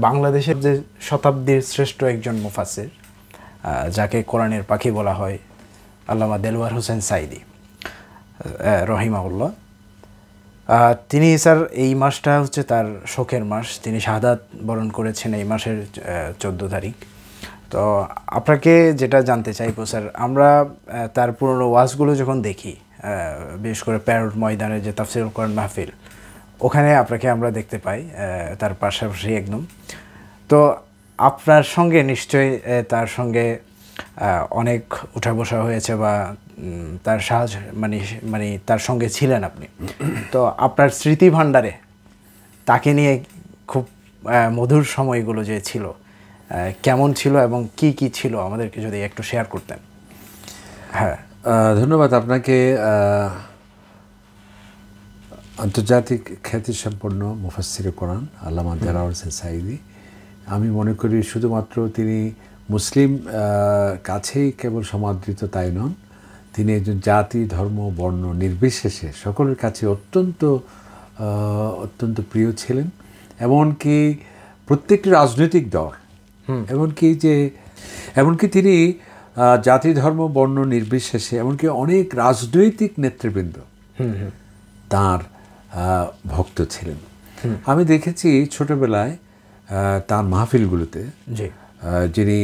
বাংলাদেশের যে শতাব্দীর শ্রেষ্ঠ একজন মুফাসসির, যাকে কোরআনের পাখি বলা হয়, আল্লামা দেলওয়ার হোসেন সাঈদী রহিমাহুল্লাহ, তিনি স্যার এই মাসটা হচ্ছে তার শোকের মাস। তিনি শাহাদাত বরণ করেছেন এই মাসের 14 তারিখ। তো আপনাকে যেটা জানতে চাইবো স্যার, আমরা তার পুরনো ওয়াজগুলো যখন দেখি, বিশেষ করে প্যারোট ময়দানে যে তাফসীরুল কোরআন মাহফিল, ওখানে আপনাকে আমরা দেখতে পাই তার পাশাপাশি একদম। তো আপনার সঙ্গে নিশ্চয়ই তার সঙ্গে অনেক উঠা বসা হয়েছে বা তার সাহায্য মানে তার সঙ্গে ছিলেন আপনি। তো আপনার স্মৃতি ভাণ্ডারে তাকে নিয়ে খুব মধুর সময়গুলো যে ছিল, কেমন ছিল এবং কি কি ছিল আমাদেরকে যদি একটু শেয়ার করতেন। হ্যাঁ, ধন্যবাদ আপনাকে। আন্তর্জাতিক খ্যাতিসম্পন্ন মুফাসসিরে কোরআন আল্লামা দেলওয়ার হোসেন সাঈদী, আমি মনে করি শুধুমাত্র তিনি মুসলিম কাছেই কেবল সমাদৃত তাই নন, তিনি একজন জাতি ধর্ম বর্ণ নির্বিশেষে সকলের কাছে অত্যন্ত প্রিয় ছিলেন। এমনকি প্রত্যেকটি রাজনৈতিক দল, এমনকি তিনি জাতি ধর্ম বর্ণ নির্বিশেষে এমনকি অনেক রাজনৈতিক নেতৃবৃন্দ তার ভক্ত ছিলেন। আমি দেখেছি ছোটবেলায় তার মাহফিলগুলোতে, যিনি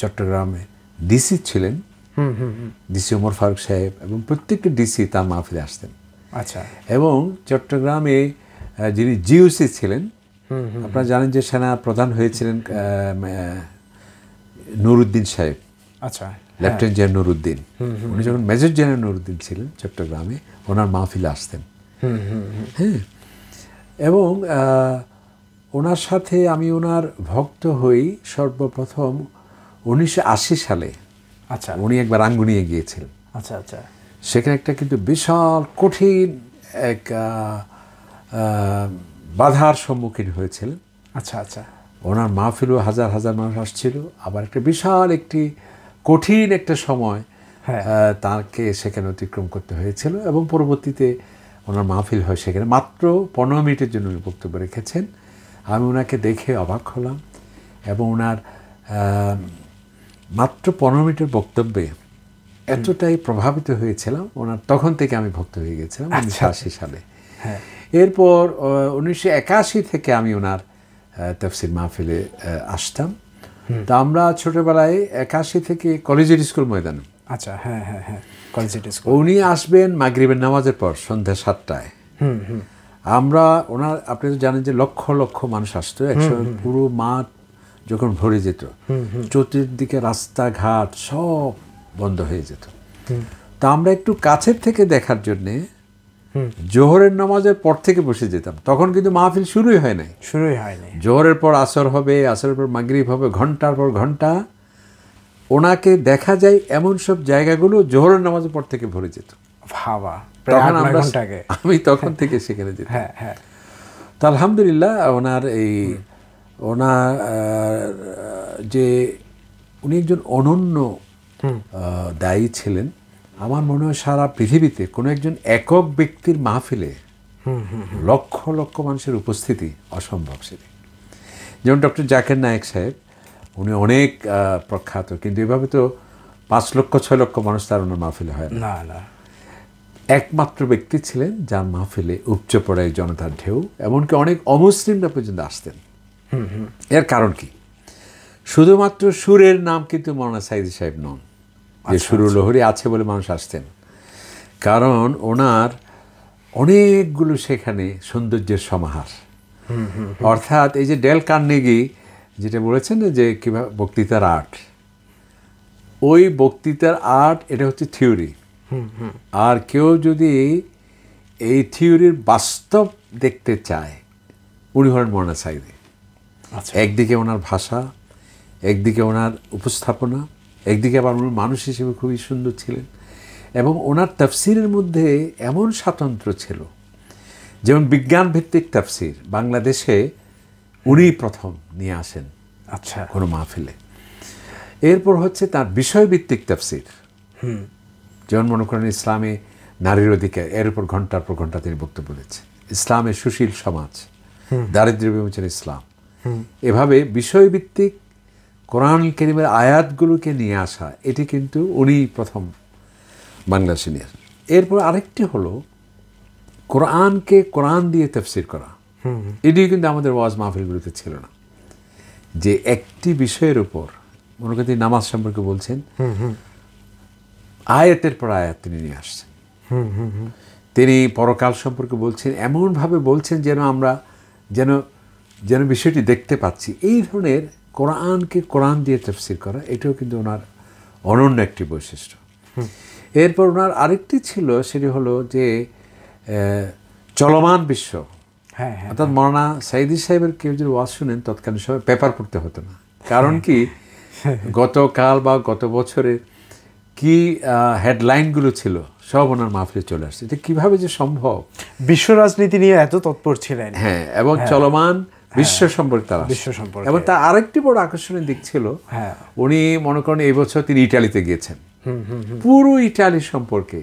চট্টগ্রামে ডিসি ছিলেন, ডিসি ওমর ফারুক সাহেব, এবং প্রত্যেকটি ডিসি তার মাহফিলে আসতেন। আচ্ছা। এবং চট্টগ্রামে যিনি জিওসি ছিলেন, আপনারা জানেন যে সেনা প্রধান হয়েছিলেন নুরুদ্দিন সাহেব। আচ্ছা। লেফটেন্যান্ট জেনারেল নুরুদ্দিন, উনি যখন মেজর জেনারেল নুরুদ্দিন ছিলেন চট্টগ্রামে, ওনার মাহফিলে আসতেন। হ্যাঁ, এবং ওনার সাথে আমি ওনার ভক্ত হই সর্বপ্রথম 1980 সালে। আচ্ছা। উনি একবার রাঙ্গুনিয়ে গিয়েছিলেন। আচ্ছা আচ্ছা। সেখানে একটা কিন্তু বিশাল কঠিন এক বাধার সম্মুখীন হয়েছিলেন। আচ্ছা আচ্ছা। ওনার মাহফিলও হাজার হাজার মানুষ আসছিল, আবার একটা বিশাল কঠিন একটা সময় তাকে সেখানে অতিক্রম করতে হয়েছিল, এবং পরবর্তীতে ওনার মাহফিল হয় সেখানে। মাত্র 15 মিনিটের জন্য উনি বক্তব্য রেখেছেন। আমি ওনাকে দেখে অবাক হলাম, এবং ওনার মাত্র 15 মিনিটের বক্তব্যে এতটাই প্রভাবিত হয়েছিলাম, ওনার তখন থেকে আমি ভক্ত হয়ে গেছিলাম 1980 সালে। এরপর 1981 থেকে আমি ওনার তাফসীর মাহফিলে আসতাম। তা আমরা ছোটবেলায় 81 থেকে কলেজের স্কুল ময়দানে। আচ্ছা। হ্যাঁ হ্যাঁ হ্যাঁ, কলেজের স্কুল। উনি আসবেন মাগরিবের নামাজের পর সন্ধ্যা 7টায়। আমরা আপনি তো জানেন যে লক্ষ লক্ষ মানুষ আসতো একসময়, পুরো মাঠ যখন ভরে যেত, চতুর্দিকে রাস্তাঘাট সব বন্ধ হয়ে যেত। তা আমরা একটু কাছের থেকে দেখার জন্যে জোহরের নামাজের পর থেকে বসে যেতাম। তখন কিন্তু মাহফিল শুরুই হয়নি। জোহরের পর আসর হবে, আসরের পর মাগরিব হবে, ঘন্টার পর ঘন্টা। ওনাকে দেখা যায় এমন সব জায়গাগুলো জোহরের নামাজের পর থেকে ভরে যেত। আমি তখন থেকে সেখানে যেতাম। তা আলহামদুলিল্লাহ, ওনার যে উনি একজন অনন্য দায়ী ছিলেন। আমার মনে হয় সারা পৃথিবীতে কোনো একজন একক ব্যক্তির মাহফিলে লক্ষ লক্ষ মানুষের উপস্থিতি অসম্ভব সেটি। যেমন ডক্টর জাকির নায়েক সাহেব, উনি অনেক প্রখ্যাত, কিন্তু এভাবে তো 5 লক্ষ 6 লক্ষ মানুষ তার ওনার মাহফিলে হয় না। একমাত্র ব্যক্তি ছিলেন যার মাহফিলে উপচে পড়ে জনতার ঢেউ, এমনকি অনেক অমুসলিমরা পর্যন্ত আসতেন। এর কারণ কি? শুধুমাত্র সুরের নাম কিন্তু মৌলানা সাঈদী সাহেব নন, যে সুরুর লহরী আছে বলে মানুষ আসতেন। কারণ ওনার অনেকগুলো সেখানে সৌন্দর্যের সমাহার। অর্থাৎ এই যে ডেল কার্নেগি যেটা বলেছেন যে কিভাবে বক্তৃতার আর্ট, ওই বক্তৃতার আর্ট এটা হচ্ছে থিওরি। আর কেউ যদি এই থিওরির বাস্তব দেখতে চায়, উনি হলেন মৌলানা সাঈদী। একদিকে ওনার ভাষা, একদিকে ওনার উপস্থাপনা, একদিকে আবার উনি মানুষ হিসেবে খুবই সুন্দর ছিলেন। এবং ওনার তাফসীরের মধ্যে এমন স্বাতন্ত্র্য ছিল, যেমন বিজ্ঞান ভিত্তিক তাফসীর বাংলাদেশে উনি প্রথম নিয়ে আসেন কোনো মাহফিলে। এরপর হচ্ছে তার বিষয়ভিত্তিক তাফসীর, যেমন মনে করেন ইসলামে নারীর অধিকার, এর উপর ঘন্টার পর ঘন্টা তিনি বক্তব্য দিচ্ছেন। ইসলামের সুশীল সমাজ, দারিদ্র্য বিমোচন ইসলাম, এভাবে বিষয়ভিত্তিক কোরআন কারীমের আয়াতগুলোকে নিয়ে আসা, এটি কিন্তু উনি প্রথম বাংলাদেশে নিয়ে আসেন। এরপর আরেকটি হলো কোরআনকে কোরআন দিয়ে তাফসীর করা। এটিও কিন্তু আমাদের ওয়াজ মাহফিলগুলোতে ছিল না, যে একটি বিষয়ের উপর, মনে করি নামাজ সম্পর্কে বলছেন, আয়াতের পর আয়াত তিনি নিয়ে আসছেন। তিনি পরকাল সম্পর্কে বলছেন, এমনভাবে বলছেন যেন আমরা যেন বিষয়টি দেখতে পাচ্ছি। এই ধরনের কোরআনকে কোরআন দিয়ে তাফসীর করা, এটাও কিন্তু ওনার অনন্য একটি বৈশিষ্ট্য। এরপর ওনার আরেকটি ছিল, সেটি হলো যে চলমান বিশ্ব, অর্থাৎ মৌলানা সাইদি সাহেবের কেউ যদি ওয়াজ শুনেন, তৎকালীন সময় পেপার পড়তে হতো না। কারণ কি, গতকাল বা গত বছরে কি হেডলাইনগুলো ছিল সব ওনার মাহফিলে চলে আসছে। এটা কিভাবে যে সম্ভব, বিশ্ব রাজনীতি নিয়ে এত তৎপর ছিলেন। হ্যাঁ, এবং চলমান বিশ্ব সম্পর্কে তারা, এবং তার আরেকটি বড় আকর্ষণীয় দিক ছিল, উনি মনে করেন এই বছর তিনি ইটালিতে গিয়েছেন, পুরো ইটালি সম্পর্কে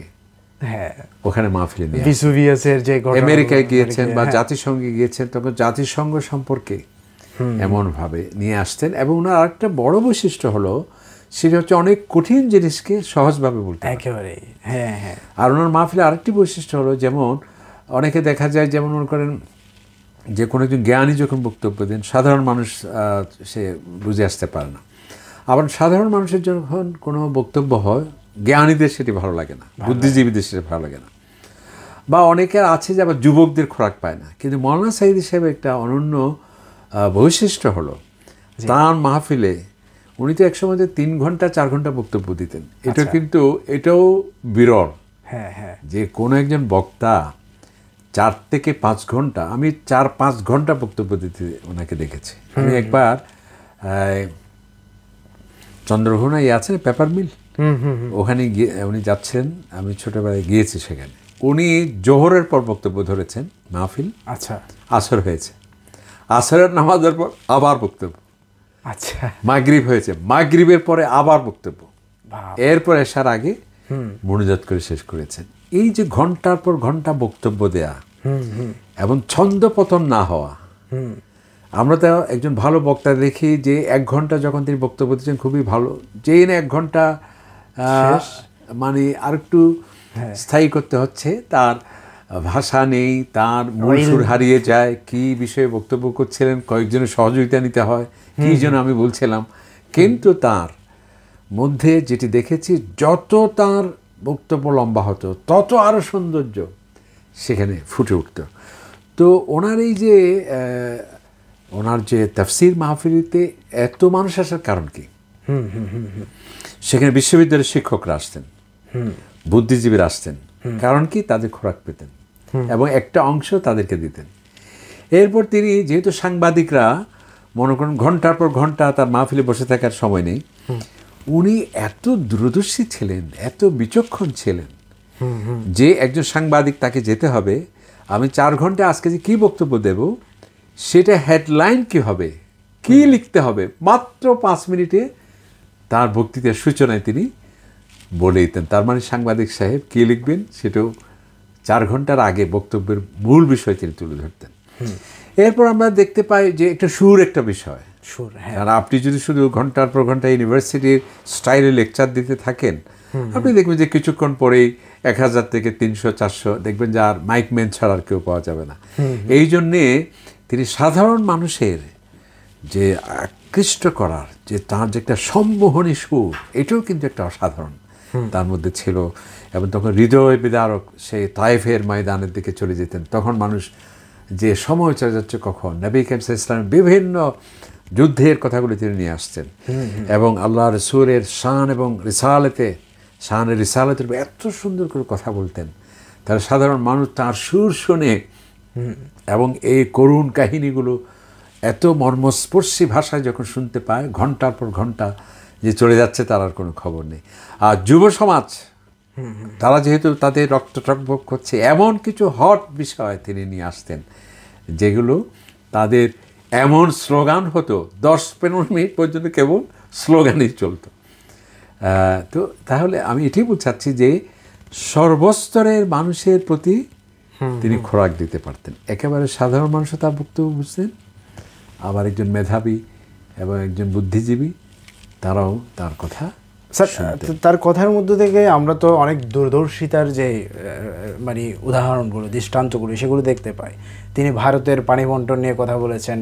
ওখানে মাহফিলে নিয়ে, ভিসুভিয়াসের যে আমেরিকায় গিয়েছেন বা জাতিসংঘে গিয়েছেন, তখন জাতিসংঘ সম্পর্কে এমনভাবে নিয়ে আসতেন। এবং ওনার আরেকটা বড় বৈশিষ্ট্য হলো, সেটা হচ্ছে অনেক কঠিন জিনিসকে সহজভাবে বলতে একেবারে। আর ওনার মাহফিলে আরেকটি বৈশিষ্ট্য হলো, যেমন অনেকে দেখা যায়, যেমন মনে করেন যে কোনো একজন জ্ঞানী যখন বক্তব্য দেন, সাধারণ মানুষ সে বুঝে আসতে পারে না। আবার সাধারণ মানুষের যখন কোনো বক্তব্য হয়, জ্ঞানীদের সেটি ভালো লাগে না, বুদ্ধিজীবীদের সেটি ভালো লাগে না। বা অনেকের আছে যে আবার যুবকদের খোরাক পায় না। কিন্তু মৌলানা সাইদি সাহেবের একটা অনন্য বৈশিষ্ট্য হলো, তাঁর মাহফিলে উনি তো একসময় 3 ঘন্টা 4 ঘন্টা বক্তব্য দিতেন। এটা কিন্তু এটাও বিরল, যে কোনো একজন বক্তা 4 থেকে 5 ঘন্টা, আমি 4-5 ঘন্টা বক্তব্য দিতে ওনাকে দেখেছি। আমি একবার চন্দ্রঘোনায় আছে পেপার মিল, ওখানে গিয়ে উনি যাচ্ছেন, আমি ছোটবেলায় গিয়েছি সেখানে। উনি জোহরের পর বক্তব্য ধরেছেন, মাহফিল আসর হয়েছে, আসরের নামাজের পর আবার বক্তব্য, মাগরিব হয়েছে, মাগরিবের পরে আবার বক্তব্য, এরপর এশার আগে মুনাজাত করে শেষ করেছেন। এই যে ঘন্টার পর ঘন্টা বক্তব্য দেয়া এবং ছন্দ পতন না হওয়া। আমরা তো একজন ভালো বক্তা দেখি যে 1 ঘন্টা যখন তিনি বক্তব্য দিচ্ছেন খুবই ভালো, যেই না 1 ঘন্টা মানে আরেকটু স্থায়ী করতে হচ্ছে, তার ভাষা নেই, তার মূল সুর হারিয়ে যায়, কি বিষয়ে বক্তব্য করছিলেন, কয়েকজনের সহযোগিতা নিতে হয়, কি যেন আমি বলছিলাম। কিন্তু তার মধ্যে যেটি দেখেছি, যত তার বক্তব্য লম্বা হতো, তত আরও সৌন্দর্য সেখানে ফুটে উঠত। তো ওনার এই যে ওনার যে তাফসীর মাহফিলিতে এত মানুষ আসার কারণ কি, সেখানে বিশ্ববিদ্যালয়ের শিক্ষকরা আসতেন, বুদ্ধিজীবীরা আসতেন, কারণ কি, তাদের খোরাক পেতেন এবং একটা অংশ তাদেরকে দিতেন। এরপর তিনি, যেহেতু সাংবাদিকরা মনে করেন ঘন্টার পর ঘন্টা তার মাহফিলে বসে থাকার সময় নেই, উনি এত দূরদর্শী ছিলেন, এত বিচক্ষণ ছিলেন, যে একজন সাংবাদিক তাকে যেতে হবে, আমি 4 ঘন্টা আজকে যে কী বক্তব্য দেব, সেটা হেডলাইন কী হবে, কী লিখতে হবে, মাত্র 5 মিনিটে তার বক্তৃতার সূচনায় তিনি বলে দিতেন। তার মানে সাংবাদিক সাহেব কী লিখবেন, সেটাও 4 ঘন্টার আগে বক্তব্যের মূল বিষয় তিনি তুলে ধরতেন। এরপর আমরা দেখতে পাই যে একটা সুর, একটা বিষয়, কারণ আপনি যদি শুধু ঘন্টার পর ঘন্টা ইউনিভার্সিটির স্টাইলে লেকচার দিতে থাকেন, আপনি দেখবেন যে কিছুক্ষণ পরেই 1000 থেকে 300-400 দেখবেন যে আর মাইকম্যান ছাড়া আর কেউ পাওয়া যাবে না। এই জন্যে তিনি সাধারণ মানুষের যে আকৃষ্ট করার যে তার যে একটা সম্মোহনী সুর, এটাও কিন্তু একটা অসাধারণ তার মধ্যে ছিল। এবং তখন হৃদয় বিদারক সেই তায়েফের ময়দানের দিকে চলে যেতেন, তখন মানুষ যে সময় চলে যাচ্ছে, কখন নবী করিম সাল্লাল্লাহু আলাইহি ওয়াসাল্লামের বিভিন্ন যুদ্ধের কথাগুলি তিনি নিয়ে আসতেন, এবং আল্লাহ রাসূলের শান এবং রিসালাতের এত সুন্দর করে কথা বলতেন। তারা সাধারণ মানুষ তার সুর শুনে এবং এই করুণ কাহিনীগুলো এত মর্মস্পর্শী ভাষায় যখন শুনতে পায়, ঘন্টার পর ঘন্টা যে চলে যাচ্ছে তার আর কোনো খবর নেই। আর যুব সমাজ, তারা যেহেতু তাদের রক্ত টকবক করছে, এমন কিছু হট বিষয় তিনি নিয়ে আসতেন, যেগুলো তাদের এমন স্লোগান হতো, 10-15 মিনিট পর্যন্ত কেবল স্লোগানই চলতো। তো তাহলে আমি এটাই বোঝাচ্ছি যে সর্বস্তরের মানুষের প্রতি তিনি খোরাক দিতে পারতেন। একেবারে সাধারণ মানুষও তার বক্তব্য বুঝতেন, আবার একজন মেধাবী এবং একজন বুদ্ধিজীবী, তারাও তার কথা স্যার তার কথার মধ্যে থেকে আমরা তো অনেক দূরদর্শিতার যে মানে উদাহরণগুলো, দৃষ্টান্তগুলো সেগুলো দেখতে পাই। তিনি ভারতের পানি বন্টন নিয়ে কথা বলেছেন,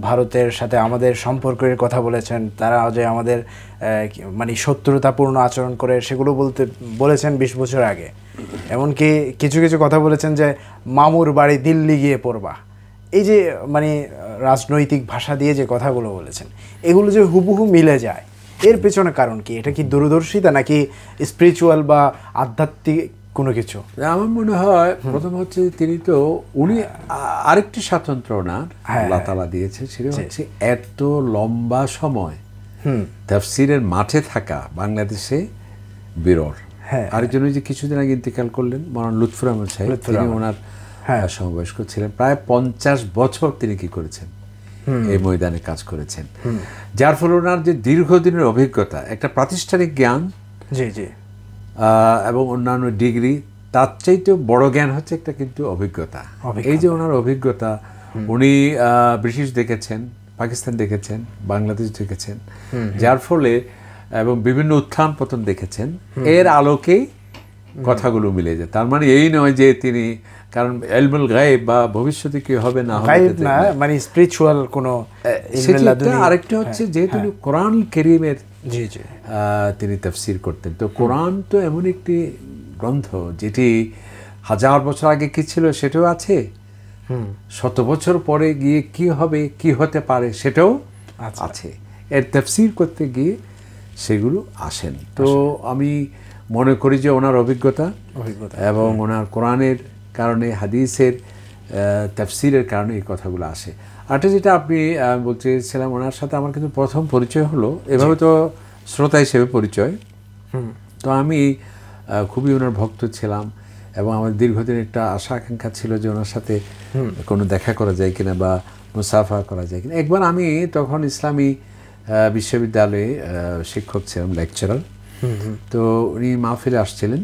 ভারতের সাথে আমাদের সম্পর্কের কথা বলেছেন, তারা যে আমাদের মানে শত্রুতাপূর্ণ আচরণ করে সেগুলো বলেছেন 20 বছর আগে। এমনকি কিছু কিছু কথা বলেছেন যে মামুর বাড়ি দিল্লি গিয়ে পড়বা। এই যে মানে রাজনৈতিক ভাষা দিয়ে যে কথাগুলো বলেছেন, এগুলো যে হুবহু মিলে যায়, এর পেছনে কারণ কি? এটা কি দূরদর্শিতা নাকি স্পিরিচুয়াল বা আধ্যাত্মিক কোনো কিছু? আমার মনে হয় প্রথম হচ্ছে উনি আরেকটি স্বাতন্ত্র্য ওনার আল্লাহ তাআলা দিয়েছে, সেটা হচ্ছে এত লম্বা সময় তাফসীরের মাঠে থাকা বাংলাদেশে বিরল। আরেকজন যে কিছুদিন আগে ইন্তেকাল করলেন মাওলানা লুৎফুর রহমান সাহেব, তিনি ওনার সমবয়স্ক ছিলেন। প্রায় 50 বছর তিনি কি করেছেন, এই ময়দানে কাজ করেছেন, যার ফলে ওনার যে দীর্ঘদিনের অভিজ্ঞতা, একটা প্রাতিষ্ঠানিক জ্ঞান এবং অন্যান্য ডিগ্রি, তার চাইতেও বড় জ্ঞান হচ্ছে একটা কিন্তু অভিজ্ঞতা। এই যে ওনার অভিজ্ঞতা, উনি ব্রিটিশ দেখেছেন, পাকিস্তান দেখেছেন, বাংলাদেশ দেখেছেন, যার ফলে এবং বিভিন্ন উত্থান পতন দেখেছেন, এর আলোকেই কথাগুলো মিলে যায়। তার মানে এই নয় যে তিনি, কারণ ইলমুল গায়ব বা ভবিষ্যতে কি হবে না হবে না, মানে স্পিরিচুয়াল কোনো আরেকটা হচ্ছে যেহেতু কোরআন কারীমের তিনি তাফসীর করতেন। তো কোরআন তো এমন একটি গ্রন্থ যেটি 1000 বছর আগে কি ছিল সেটাও আছে, 100 বছর পরে গিয়ে কি হবে, কি হতে পারে সেটাও আছে। এর তাফসীর করতে গিয়ে সেগুলো আসেন। তো আমি মনে করি যে ওনার অভিজ্ঞতা এবং ওনার কোরআনের কারণে, হাদিসের তাফসীরের কারণে এই কথাগুলো আসে। আরেকটা যেটা আপনি বলতেছিলাম, ওনার সাথে আমার কিন্তু প্রথম পরিচয় হলো এভাবে, তো শ্রোতা হিসেবে পরিচয়। তো আমি খুবই ওনার ভক্ত ছিলাম এবং আমার দীর্ঘদিন একটা আশা আকাঙ্ক্ষা ছিল যে ওনার সাথে কোনো দেখা করা যায় কিনা বা মুসাফা করা যায় কিনা। একবার আমি তখন ইসলামী বিশ্ববিদ্যালয়ে শিক্ষক ছিলাম, লেকচারার। তো উনি মাহফিলে আসছিলেন,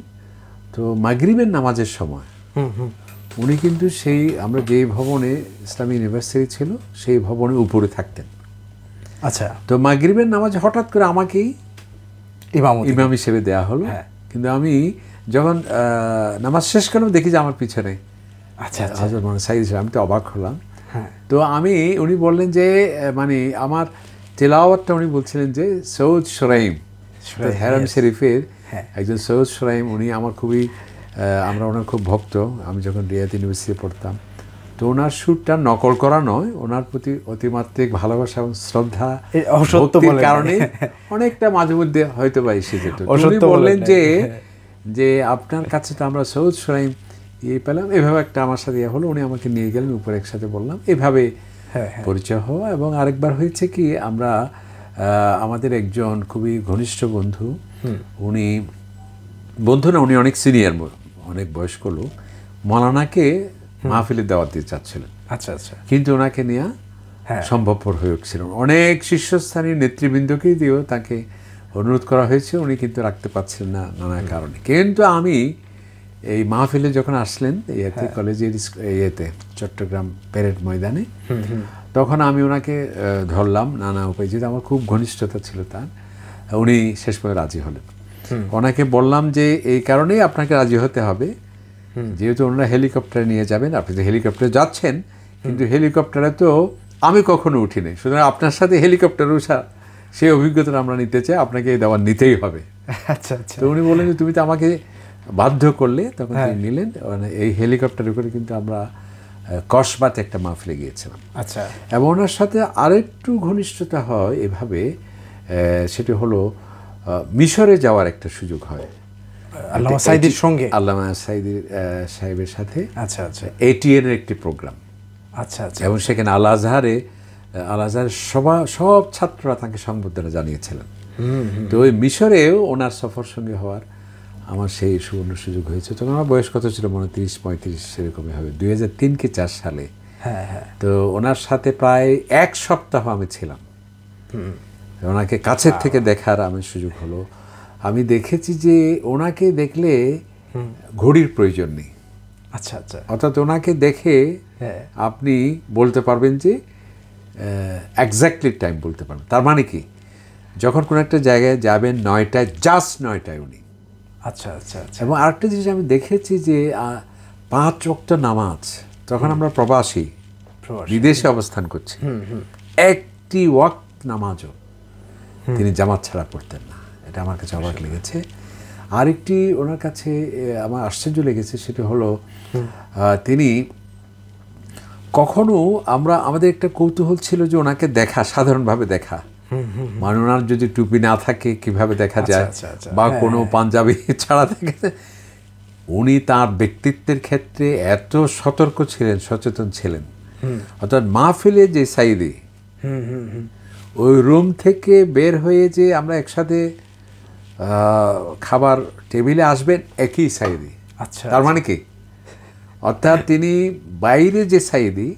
তো মাগরিবের নামাজের সময় উনি কিন্তু সেই আমরা যে ভবনে ইসলামী ইউনিভার্সিটি ছিল সেই ভবনের উপরে থাকতেন। আচ্ছা, তো মাগরিবের নামাজ হঠাৎ করে আমাকেই ইমাম হিসেবে দেওয়া হলো। কিন্তু আমি যখন নামাজ শেষ করলাম দেখি যে আমার পিছনে হযরত মাওলানা সাঈদ হিসেবে, আমি তো অবাক হলাম। তো উনি বললেন যে মানে আমার তেলাওয়াতটা উনি বলছিলেন যে সৌদ সুরাইম, হেরাম শরীফের একজন সৌদ সুরাইম, উনি আমার খুবই, আমরা ওনার খুব ভক্ত। আমি যখন রিয়াদ ইউনিভার্সিটি পড়তাম, তো ওনার সুরটা নকল করা নয়, ওনার প্রতি অতিমাত্রিক ভালোবাসা এবং শ্রদ্ধা ভক্তির কারণে অনেকটা মাঝে মধ্যে হয়তো বা এসে যেত। উনি বললেন যে আপনার কাছে তো আমরা সৌদ সুরাইম পেলাম, এভাবে একটা আমার সাথে হলো। উনি আমাকে নিয়ে গেলেন উপরে, একসাথে বললাম, এভাবে পরিচয় হওয়া। এবং আরেকবার হয়েছে কি, আমরা আমাদের একজন খুবই ঘনিষ্ঠ বন্ধু, উনি বন্ধু না, উনি অনেক সিনিয়র, অনেক বয়স্ক লোক, মৌলানাকে মাহফিলে দাওয়াত দিতে চাচ্ছিলেন। আচ্ছা আচ্ছা, কিন্তু ওনাকে নেওয়া সম্ভবপর হয়ে উঠছিল। অনেক শীর্ষস্থানীয় নেতৃবৃন্দকে দিয়েও তাকে অনুরোধ করা হয়েছে, উনি কিন্তু রাখতে পারছিলেন না নানা কারণে। কিন্তু আমি এই মাহফিলে যখন আসলেন ইয়েতে, কলেজের ইয়েতে, চট্টগ্রাম প্যারেড ময়দানে, তখন আমি ওনাকে ধরলাম নানা উপায়, যেহেতু আমার খুব ঘনিষ্ঠতা ছিল তার। উনি শেষ পর্যন্ত রাজি হলেন। ওনাকে বললাম যে এই কারণেই আপনাকে রাজি হতে হবে, যেহেতু ওনারা হেলিকপ্টারে নিয়ে যাবেন, আপনি তো হেলিকপ্টারে যাচ্ছেন, কিন্তু হেলিকপ্টারে তো আমি কখনো উঠিনি, সুতরাং আপনার সাথে হেলিকপ্টারে উঠা সেই অভিজ্ঞতা আমরা নিতে চাই, আপনাকে এই দাওয়াত নিতেই হবে। আচ্ছা আচ্ছা। তো উনি বললেন যে তুমি তো আমাকে বাধ্য করলে, তখন তিনি নিলেন। এই হেলিকপ্টারে করে কিন্তু আমরা কসবাতে একটা মাহফিলে গিয়েছিলাম। আচ্ছা। এবং ওনার সাথে আরেকটু ঘনিষ্ঠতা হয় এভাবে, সেটা হলো মিশরে যাওয়ার একটা সুযোগ হয় আল্লামা সাঈদীর সঙ্গে, আল্লামা সাঈদী সাহেবের সাথে। আচ্ছা আচ্ছা। এটিএন এর একটি প্রোগ্রাম। আচ্ছা আচ্ছা। এবং সেখানে আল আজহারের সব ছাত্ররা তাকে সংবর্ধনা জানিয়েছিলেন। তো ওই মিশরেও ওনার সফর সঙ্গে হওয়ার আমার সেই সুবর্ণ সুযোগ হয়েছে। তখন আমার বয়স কত ছিল, মনে 30-35 সেরকমই হবে, 2003 কি 4 সালে। তো ওনার সাথে প্রায় 1 সপ্তাহ আমি ছিলাম। ওনাকে কাছের থেকে দেখার আমার সুযোগ হলো। আমি দেখেছি যে ওনাকে দেখলে ঘড়ির প্রয়োজন নেই। আচ্ছা আচ্ছা। অর্থাৎ ওনাকে দেখে আপনি বলতে পারবেন যে এক্স্যাক্টলি টাইম বলতে পারবেন। তার মানে কি, যখন কোনো একটা জায়গায় যাবেন 9টায়, জাস্ট 9টায় উনি। আচ্ছা আচ্ছা আচ্ছা। এবং আরেকটা জিনিস আমি দেখেছি যে 5 ওয়াক্ত নামাজ, তখন আমরা প্রবাসী বিদেশে অবস্থান করছি, একটি ওয়াক্ত নামাজও তিনি জামাত ছাড়া পড়তেন না। এটা আমার কাছে অবাক লেগেছে। আরেকটি ওনার কাছে আমার আশ্চর্য লেগেছে, সেটা হলো তিনি কখনো আমাদের একটা কৌতূহল ছিল যে ওনাকে দেখা, সাধারণভাবে দেখা, মানে ওনার যদি টুপি না থাকে কিভাবে দেখা যায়, বা কোনো পাঞ্জাবি ছাড়া থাকে। উনি তার ব্যক্তিত্বের ক্ষেত্রে এত সতর্ক ছিলেন, সচেতন ছিলেন। অর্থাৎ মাহফিলে যে সাইদি, ওই রুম থেকে বের হয়ে যে আমরা একসাথে খাবার টেবিলে আসবেন, একই সাইদি। আচ্ছা, তার মানে কি, অর্থাৎ তিনি বাইরে যে সাইদি,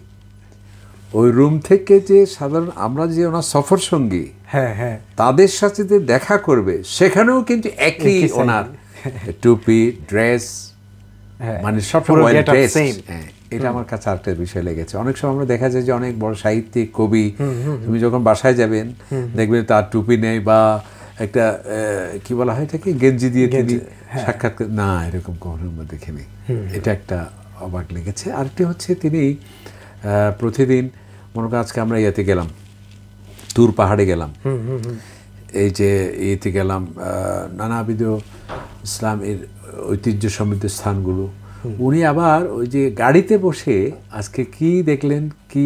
ওই রুম থেকে যে সাধারণ আমরা যে ওনার সফর সঙ্গী, হ্যাঁ হ্যাঁ, তাদের সাথে যে দেখা করবে, সেখানেও কিন্তু একই ওনার টুপি, ড্রেস, মানে সব ড্রেস। এটা আমার কাছে আরেকটা বিষয় লেগেছে। অনেক সময় আমরা দেখা যায় যে অনেক বড় সাহিত্যিক, কবি, তুমি যখন বাসায় যাবেন দেখবেন তার টুপি নেই, বা একটা কি বলা হয় এটাকে, গেঞ্জি দিয়ে তিনি সাক্ষাৎ, না এরকম কখনো আমরা দেখিনি। এটা একটা অবাক লেগেছে। আরেকটি হচ্ছে তিনি প্রতিদিন, মনে করেন আজকে আমরা ইয়েতে গেলাম, তুর পাহাড়ে গেলাম, এই যে ইয়েতে গেলাম, নানাবিধ ইসলামের ঐতিহ্য সমৃদ্ধ স্থানগুলো, উনি আবার ওই যে গাড়িতে বসে আজকে কি দেখলেন, কি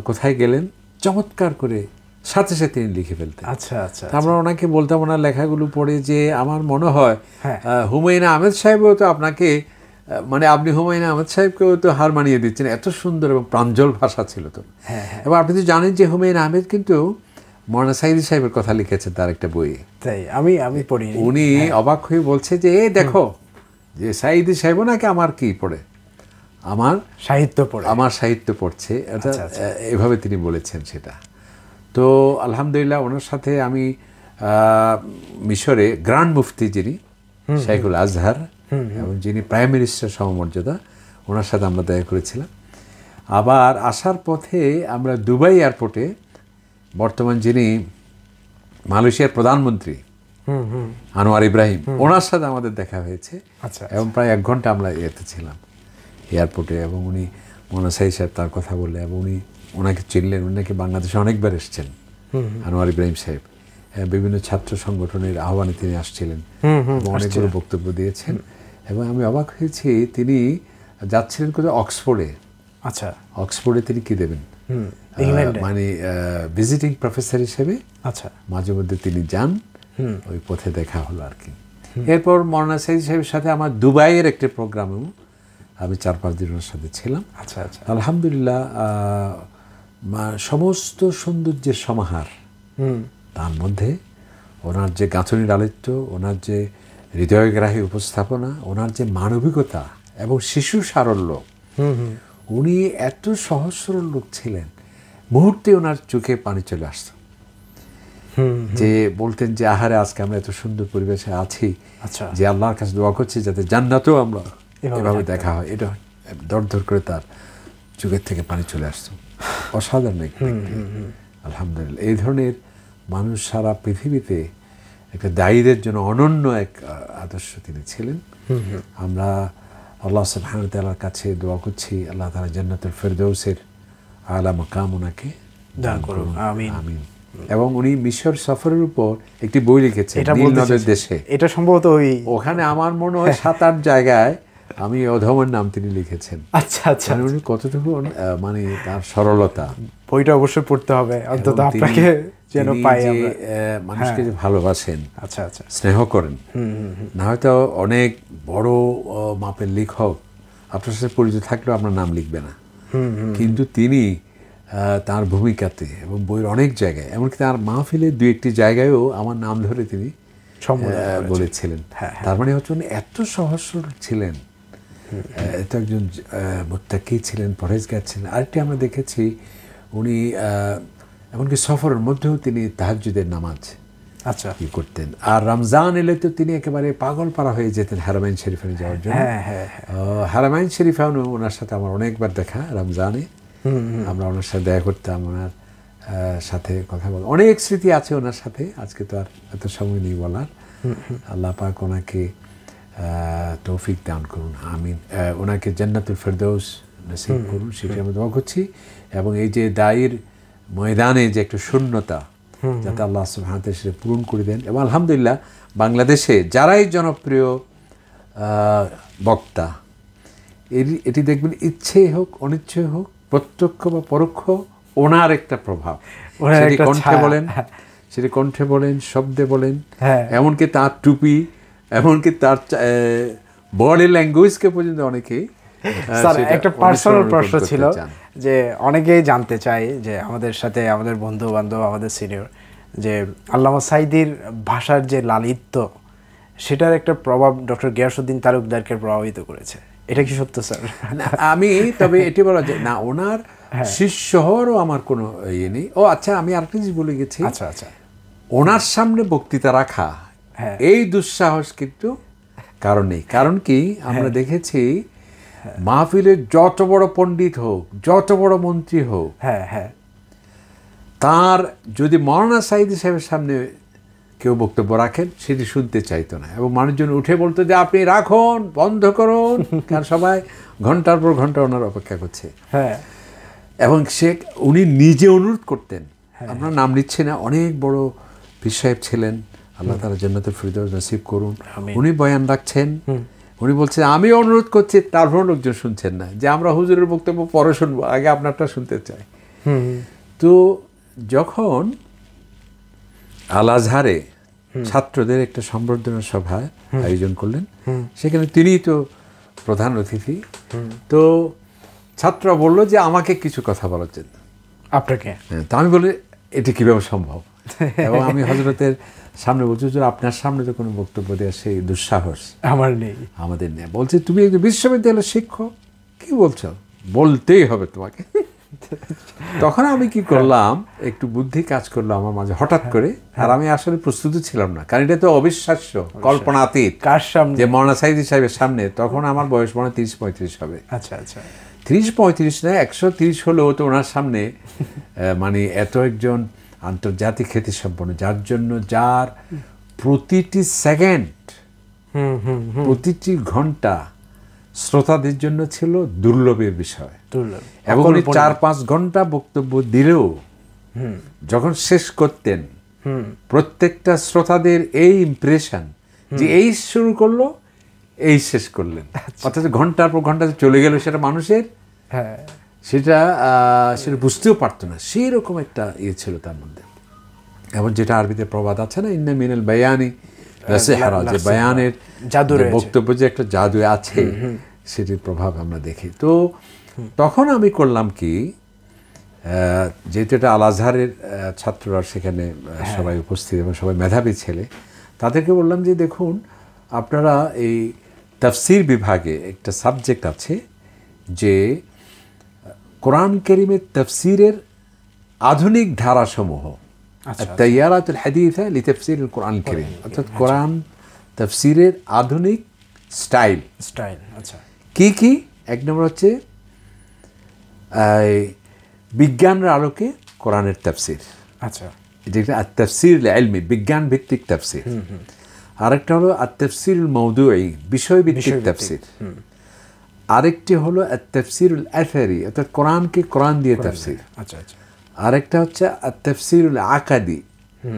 কোথায় গেলেন, চমৎকার করে সাথে সাথে তিনি লিখে ফেলতেন। আচ্ছা আচ্ছা। আমরা ওনাকে বলতাম, ওনার লেখাগুলো পড়ে যে আমার মনে হয় হুমায়ুন আহমেদ সাহেবও তো আপনাকে, মানে আপনি হুমায়ুন আহমেদ সাহেবকেও তো হার মানিয়ে দিচ্ছেন, এত সুন্দর এবং প্রাঞ্জল ভাষা ছিল তো। এবং আপনি তো জানেন যে হুমায়ুন আহমেদ কিন্তু মৌলানা সাইদি সাহেবের কথা লিখেছেন তার একটা বইয়ে। তাই আমি পড়ি। উনি অবাক হয়ে বলছে যে এই দেখো, যে সাইদি সাহেবও নাকি আমার কি পড়ে, আমার সাহিত্য পড়ছে, এভাবে তিনি বলেছেন সেটা। তো আলহামদুলিল্লাহ ওনার সাথে আমি মিশরে গ্র্যান্ড মুফতি যিনি শাইখুল আজহার, এবং যিনি প্রাইম মিনিস্টার সমমর্যাদা, ওনার সাথে আমরা দেখা করেছিলাম। আবার আসার পথে আমরা দুবাই এয়ারপোর্টে বর্তমান যিনি মালয়েশিয়ার প্রধানমন্ত্রী আনোয়ার ইব্রাহিম, ওনার সাথে আমাদের দেখা হয়েছে। এবং প্রায় 1 ঘন্টা আমরা ইয়েতে ছিলাম এয়ারপোর্টে। এবং উনি মৌলানা সাইদ সাহেব তার কথা বললেন, এবং উনি ওনাকে চিনলেন। উনি নাকি বাংলাদেশে অনেকবার এসেছেন, আনোয়ার ইব্রাহিম সাহেব। বিভিন্ন ছাত্র সংগঠনের আহ্বানে তিনি আসছিলেন, অনেকগুলো বক্তব্য দিয়েছেন। এবং আমি অবাক হয়েছি, তিনি যাচ্ছিলেন কোথায়, অক্সফোর্ডে। আচ্ছা, অক্সফোর্ডে তিনি কি দেবেন, মানে ভিজিটিং প্রফেসর হিসেবে মাঝে মধ্যে তিনি যান। ওই পথে দেখা হলো আর কি। এরপর মৌলানা সাইদ সাহেবের সাথে আমার দুবাইয়ের একটি প্রোগ্রামেও আমি 4-5 দিন ওনার সাথে ছিলাম। আচ্ছা আচ্ছা। আলহামদুলিল্লাহ সমস্ত সৌন্দর্যের সমাহার, তার মধ্যে ওনার যে গাঁথনির আলিত্য, ওনার যে হৃদয়গ্রাহী উপস্থাপনা, ওনার যে মানবিকতা এবং শিশু সারল্য, উনি এত সহজ সরল লোক ছিলেন, মুহূর্তে ওনার চোখে পানি চলে আসতো। যে বলতেন যে আহারে আজকে আমরা এত সুন্দর পরিবেশে আছি, যে আল্লাহর কাছে দোয়া করছি যাতে জান্নাতেও আমরা এভাবে দেখা হয়। এটা দরদর করে তার চোখের থেকে পানি চলে আসতো। অসাধারণ এক ব্যক্তি, আলহামদুলিল্লাহ। এই ধরনের মানুষ সারা পৃথিবীতে একটা দায়ীদের জন্য অনন্য এক আদর্শ তিনি ছিলেন। আমরা আল্লাহ সুবহানাহু ওয়া তাআলার কাছে দোয়া করছি, আল্লাহ তাআলা জান্নাতুল ফেরদৌসের আলা মাকাম ওনাকে দান করুন, আমিন আমিন। এবং উনি মিশর সফরের উপর একটি বই লিখেছেন, নীল নদের দেশে। এটা সম্ভবত ওখানে আমার মনে হয় 7-8 জায়গায় আমি অধমের নাম তিনি লিখেছেন। আচ্ছা আচ্ছা। উনি কতটুকু মানে তার সরলতা, বইটা অবশ্যই পড়তে হবে অন্তত আপনাকে, যেন পাই আমরা। মানুষকে যে ভালোবাসেন, আচ্ছা আচ্ছা, স্নেহ করেন। না হয়তো অনেক বড় মাপের লেখক আপনার সাথে পরিচয় থাকলেও আপনার নাম লিখবে না, কিন্তু তিনি তার ভূমিকাতে এবং বইয়ের অনেক জায়গায়, এমনকি তার মাহফিলের 2-1টি জায়গায়ও আমার নাম ধরে তিনি বলেছিলেন। তার মানে হচ্ছে উনি এত সহজ সরল ছিলেন, এত একজন মুত্তাকি ছিলেন, পরহেজগার ছিলেন। আরেকটি আমরা দেখেছি, উনি এমনকি সফরের মধ্যেও তিনি তাহাজ্জুদের নামাজ কি করতেন। আর রমজান এলে তো তিনি একেবারে পাগল পারা হয়ে যেতেন হারামাইন শরীফে যাওয়ার জন্য। হারামাইন শরীফে ওনার সাথে আমার অনেকবার দেখা, রমজানে আমরা ওনার সাথে দেখা করতাম। ওনার সাথে কথা বল, অনেক স্মৃতি আছে ওনার সাথে, আজকে তো আর এত সময় নেই বলার। আল্লাহ পাক ওনাকে তৌফিক দান করুন, আমিন। ওনাকে জান্নাতুল ফেরদৌস নসিব করুন, সেটা আমরা দোয়া করছি। এবং এই যে দায়ের ময়দানে যে একটা শূন্যতা, যাতে আল্লাহ সুবহানাহু ওয়া তাআলা সেটা পূরণ করে দেন। এবং আলহামদুলিল্লাহ বাংলাদেশে যারাই জনপ্রিয় বক্তা, এটি দেখবেন ইচ্ছেই হোক অনিচ্ছেই হোক, প্রত্যক্ষ বা পরোক্ষ, ওনার একটা প্রভাব, সেটি কণ্ঠে বলেন, শব্দে বলেন, এমনকি তার টুপি, এমনকি তার বডি ল্যাঙ্গুয়েজকে পর্যন্ত অনেকেই। স্যার, একটা পার্সোনাল প্রশ্ন ছিল যে অনেকেই জানতে চায় যে আমাদের সাথে, আমাদের বন্ধু বান্ধব, আমাদের সিনিয়র, যে আল্লামা সাঈদীর ভাষার যে লালিত্য, সেটার একটা প্রভাব ডক্টর গিয়াসউদ্দিন তালুকদারকে প্রভাবিত করেছে, এটা কি সত্য স্যার? আমি তবে এটি বলা যায় না, ওনার শিষ্য হওয়ারও আমার কোনো ইয়ে নেই। ও আচ্ছা, আমি আরেকটা জিনিস বলে গেছি। আচ্ছা, ওনার সামনে বক্তৃতা রাখা এই দুঃসাহস কিন্তু কারণ নেই। কারণ কি, আমরা দেখেছি মাহফিলে যত বড় পণ্ডিত হোক, যত বড় মন্ত্রী হোক, তার যদি মাওলানা সাঈদী সাহেবের সামনে কেউ বক্তব্য রাখেন, সেটি শুনতে চাইতো না, এবং মানুষজন উঠে বলতো যে আপনি রাখুন, বন্ধ করুন, কারণ সবাই ঘন্টার পর ঘন্টা ওনার অপেক্ষা করছে। এবং উনি নিজে অনুরোধ করতেন, আমরা নাম নিচ্ছি না, অনেক বড় পীর সাহেব ছিলেন, আল্লাহ তাআলা জান্নাতুল ফেরদৌস নসিব করুন। উনি বয়ান রাখছেন, উনি বলছেন আমি অনুরোধ করছি, তারপর লোকজন শুনছেন না, যে আমরা হুজুরের বক্তব্য পরে শুনবো, আগে আপনারটা শুনতে চাই। তো যখন আল আজহারে ছাত্রদের একটা সম্বর্ধনা সভায় আয়োজন করলেন, সেখানে তিনিই তো প্রধান অতিথি। তো ছাত্ররা বলল যে আমাকে কিছু কথা বলার জন্য। আপনাকে? তো আমি বলি এটি কীভাবে সম্ভব, এবং আমি হযরতের সামনে বলছি, আপনার সামনে তো কোনো বক্তব্য দেওয়ার সেই দুঃসাহস আমাদের নেই। বলছে তুমি একজন বিশ্ববিদ্যালয়ের শিক্ষক, কি বলছো, বলতেই হবে তোমাকে। তখন আমি কি করলাম, একটু বুদ্ধি কাজ করলো আমার মাঝে হঠাৎ করে, আর আমি আসলে প্রস্তুত ছিলাম না, কারণ এটা তো অবিশ্বাস্য, কল্পনাতীত। কার সামনে? যে মাওলানা সাঈদী সাহেবের সামনে। তখন আমার বয়স মনে 30-35 হবে। আচ্ছা, 30-35 না, 130 হলেও তো ওনার সামনে, মানে এত একজন আন্তর্জাতিক খ্যাতিসম্পন্ন, যার জন্য, যার প্রতিটি সেকেন্ড, প্রতিটি ঘন্টা শ্রোতাদের জন্য ছিল দুর্লভের বিষয়। এবং উনি 4-5 ঘন্টা বক্তব্য দিলেও যখন শেষ করতেন, প্রত্যেকটা শ্রোতাদের এই ইমপ্রেশন যে এই শুরু করলো, এই শেষ করলেন, অর্থাৎ ঘন্টার পর ঘন্টা চলে গেল, সেটা মানুষের সেটা বুঝতেও পারতো না, সেই রকম একটা ইয়ে ছিল তার মধ্যে। এবং যেটা আরবিতে প্রবাদ আছে না, ইন্না মিনাল বায়ানি লাসিহরা, যে বায়ানের বক্তব্য যে একটা জাদু আছে, সেটির প্রভাব আমরা দেখি। তো তখন আমি করলাম কি, যেহেতু এটা আল আজহারের ছাত্ররা সেখানে সবাই উপস্থিত এবং সবাই মেধাবী ছেলে, তাদেরকে বললাম যে দেখুন, আপনারা এই তাফসীর বিভাগে একটা সাবজেক্ট আছে যে কোরআন কারীমের তাফসীরের আধুনিক ধারাসমূহ, আত-তাইয়ারাতুল হাদীসা লিতাফসীরিল কোরআন কারীম, অর্থাৎ কোরআন তাফসীরের আধুনিক স্টাইল। আচ্ছা, কি কি? এক নম্বর হচ্ছে বিজ্ঞানের আলোকে কোরআনের তাফসীর। আচ্ছা, এটা আত-তাফসীর ইলমি, বিজ্ঞান ভিত্তিক তাফসীর। আরেকটা হলো আত-তাফসীরুল মাওদুঈ, বিষয় ভিত্তিক তাফসীর। আরেকটি হলো আত-তাফসীরুল আসারি, অর্থাৎ কোরআনকে কোরআন দিয়ে তাফসীর। আচ্ছা, আরেকটা হচ্ছে আত-তাফসীরুল আকাদি,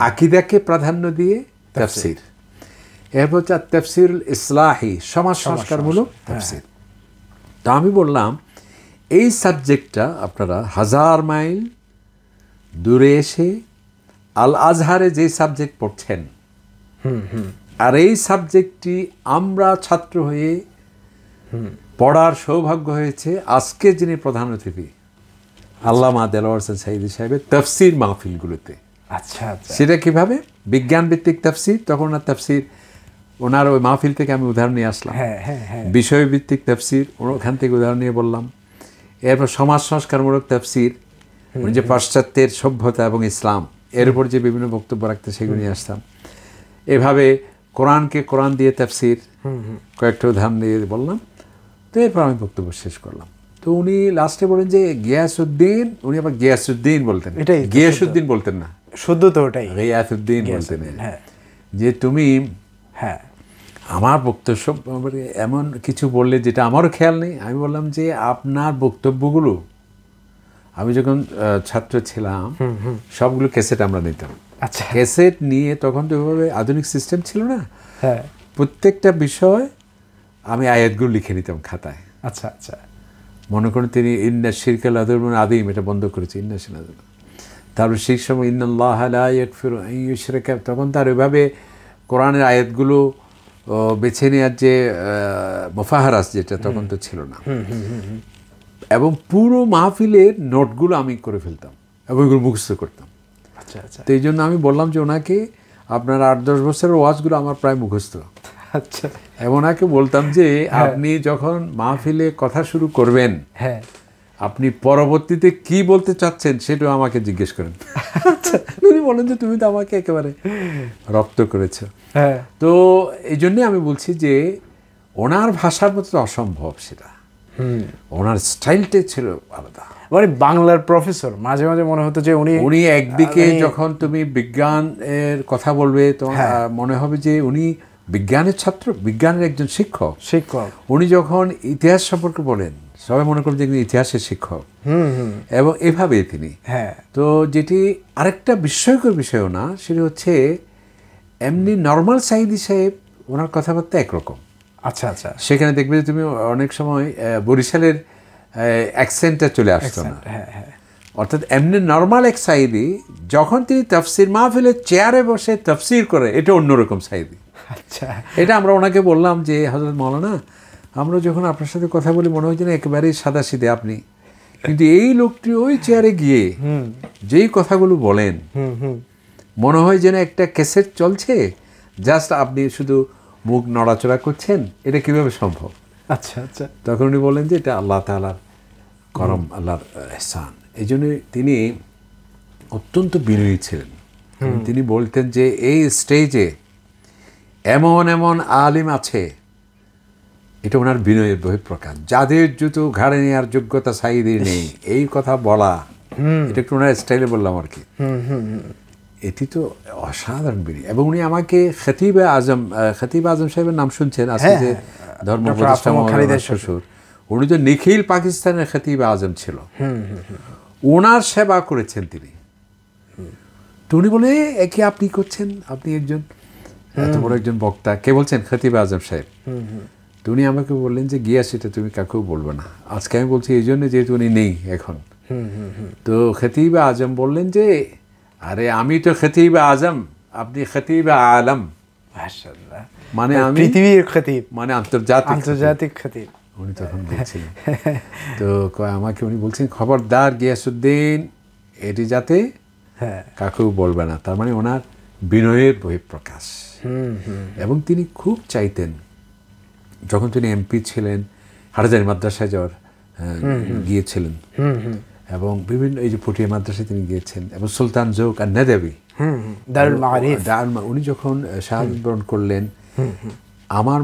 আকীদাকে প্রাধান্য দিয়ে তাফসীর। এরপর হচ্ছে আত-তাফসীরুল ইসলাহি, সমাজ সংস্কারমূলক তাফসীর। তো আমি বললাম এই সাবজেক্টটা আপনারা 1000 মাইল দূরে এসে আল আজহারে যে সাবজেক্ট পড়ছেন, আর এই সাবজেক্টটি আমরা ছাত্র হয়ে পড়ার সৌভাগ্য হয়েছে আজকে যিনি প্রধান অতিথি আল্লামা দেলোয়ার হোসেন সাঈদী সাহেবের তাফসীর মাহফিলগুলোতে। আচ্ছা, সেটা কিভাবে? বিজ্ঞান ভিত্তিক তাফসীর, তখন আর তাফসীর ওনার ওই মাহফিল থেকে আমি উদাহরণ নিয়ে আসলাম। বিষয়ভিত্তিক তাফসীর, ওখান থেকে উদাহরণ নিয়ে বললাম। এরপর সমাজ সংস্কারমূলক তাফসীর, যে পাশ্চাত্যের সভ্যতা এবং ইসলাম, এর উপর যে বিভিন্ন বক্তব্য রাখতে, সেগুলো নিয়ে আসতাম। এভাবে কোরআনকে কোরআন দিয়ে তাফসীর, কয়েকটা উদাহরণ দিয়ে বললাম। তো এরপর আমি বক্তব্য শেষ করলাম। তো উনি লাস্টে বলেন যে গিয়াসউদ্দিন, উনি আবার গিয়াসউদ্দিন বলতেন, এটাই তো গিয়াসউদ্দিন বলতেন না, শুদ্ধ তো ওটাই। গিয়াসউদ্দিন বলতেন। হ্যাঁ যে তুমি হ্যাঁ আমার বক্তব্য এমন কিছু বললে যেটা আমারও খেয়াল নেই। আমি বললাম যে আপনার বক্তব্যগুলো, আমি যখন ছাত্র ছিলাম সবগুলো ক্যাসেট আমরা নিতাম। আচ্ছা ক্যাসেট নিয়ে তখন তো ওইভাবে আধুনিক সিস্টেম ছিল না, হ্যাঁ প্রত্যেকটা বিষয় আমি আয়াতগুলো লিখে নিতাম খাতায়। আচ্ছা আচ্ছা মনে করেন তিনি ইন্না শিরকাল আযীম আযীম, এটা বন্ধ করেছে ইন্না শিরকাল। তারপর সেই সময় ইন্নাল্লাহা লা ইয়াগফিরু আন ইউশরাকা, তখন তার ওইভাবে কোরআনের আয়াতগুলো বেছে নেওয়ার যে মুফাহারাস যেটা তখন তো ছিল না। এবং পুরো মাহফিলের নোটগুলো আমি করে ফেলতাম এবং ওইগুলো মুখস্থ করতাম। আচ্ছা আচ্ছা তো এই জন্য আমি বললাম যে ওনাকে আপনার 8-10 বছরের ওয়াজগুলো আমার প্রায় মুখস্থ। আচ্ছা এবং ওনাকে বলতাম যে আপনি যখন মাহফিলে কথা শুরু করবেন, হ্যাঁ আপনি পরবর্তীতে কি বলতে চাচ্ছেন সেটাও আমাকে জিজ্ঞেস করেন। উনি বলেন যে তুমি তো আমাকে একেবারে রপ্ত করেছো। হ্যাঁ তো এই জন্যে আমি বলছি যে ওনার ভাষার মতো অসম্ভব সেটা, ওনার স্টাইলটাই ছিল আলাদা। মানে বাংলার প্রফেসর, মাঝে মাঝে মনে হতো যে উনি একদিকে যখন তুমি বিজ্ঞান এর কথা বলবে তো মনে হবে যে উনি বিজ্ঞানের ছাত্র, বিজ্ঞানের একজন শিক্ষক। উনি যখন ইতিহাস সম্পর্কে বলেন সবাই মনে করেন যে ইতিহাসের শিক্ষক, এবং এভাবেই তিনি। হ্যাঁ তো যেটি আরেকটা বিস্ময়কর বিষয়ও না, সেটা হচ্ছে এমনি নর্মাল সাঈদী সাহেব ওনার কথাবার্তা একরকম। আচ্ছা আচ্ছা সেখানে দেখবে যে তুমি অনেক সময় বরিশালের অ্যাকসেন্টটা চলে আসতো না। হ্যাঁ হ্যাঁ অর্থাৎ এমনি নর্মাল এক সাঈদী যখন তিনি তাফসির মাহফিলে চেয়ারে বসে তাফসির করে, এটা অন্যরকম সাঈদী। আচ্ছা এটা আমরা ওনাকে বললাম যে হযরত মাওলানা, আমরা যখন আপনার সাথে কথা বলি মনে হয় যেন একেবারেই সাদাসিধে আপনি, কিন্তু এই লোকটি ওই চেয়ারে গিয়ে যেই কথাগুলো বলেন মনে হয় যেন একটা ক্যাসেট চলছে, জাস্ট আপনি শুধু মুখ নড়াচড়া করছেন। এটা কিভাবে সম্ভব? আচ্ছা আচ্ছা তখন উনি বলেন যে এটা আল্লাহ তাআলার করম, আল্লাহর ইহসান। এই জন্য তিনি অত্যন্ত বিনয়ী ছিলেন। তিনি বলতেন যে এই স্টেজে এমন এমন আলিম আছে, এটা ওনার বিনয়ের বহিঃপ্রকাশ, যাদের জুতো ঘাড়ে নেওয়ার যোগ্যতা সাঈদীর নেই, এই কথা বলা, এটা একটু ওনার স্টাইলে বললাম আর কি। এটি তো অসাধারণ বিনয়। এবং উনি আমাকে খতিব আজম সাহেবের নাম শুনছেন, আজকে যে ধর্ম উপদেষ্টা খালিদের শ্বশুর, উনি তো নিখিল পাকিস্তানের খতিব আজম ছিল, ওনার সেবা করেছেন তিনি। তো উনি বলে একে আপনি করছেন, আপনি একজন এত বড় একজন বক্তা, কে বলছেন? খতিব আজম সাহেব। তো উনি আমাকে বললেন যে গিয়াস, এটা তুমি কাকেও বলবে না। আজকে আমি বলছি এই জন্য যেহেতু উনি নেই এখন। তো খতিব আজম বললেন যে আরে আমি তো খতিব আজম, আপনি খতিব আলম। মাশাআল্লাহ, মানে আমি পৃথিবীর খতিব, মানে আন্তর্জাতিক খতিব উনি তখন বলছিলেন। তো আমাকে উনি বলছেন খবরদার গিয়াসউদ্দিন, এটি যাতে কাকেও বলবে না। তার মানে ওনার বিনয়ের বহিঃপ্রকাশ। এবং তিনি খুব চাইতেন যখন তিনি এমপি ছিলেন, হাটহাজারী মাদ্রাসায় যাওয়ার গিয়েছিলেন, এবং বিভিন্ন এই যে পটিয়া মাদ্রাসায় তিনি গিয়েছেন, এবং সুলতান জোক আর নেদাবি দারুল মাআরিফ, উনি যখন শাহাদাত বরণ করলেন, আমার